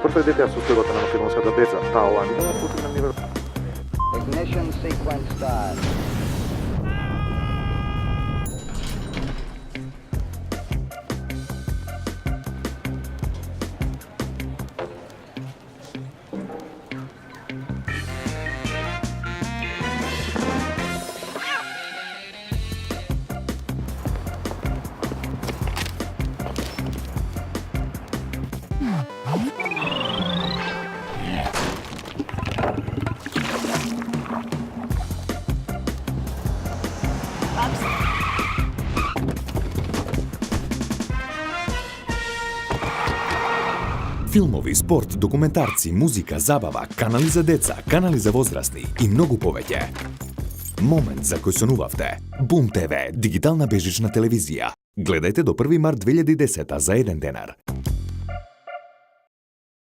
Прво дете ја состојбата на македонската деца, таа оваа година постигна нивел. Ignition sequence start. Филмови, спорт, документарци, музика, забава, канали за деца, канали за возрастни и многу повеќе. Момент за кој сонувавте. Бум ТВ, дигитална бежична телевизија. Гледајте до 1 март 2010 за 1 денар.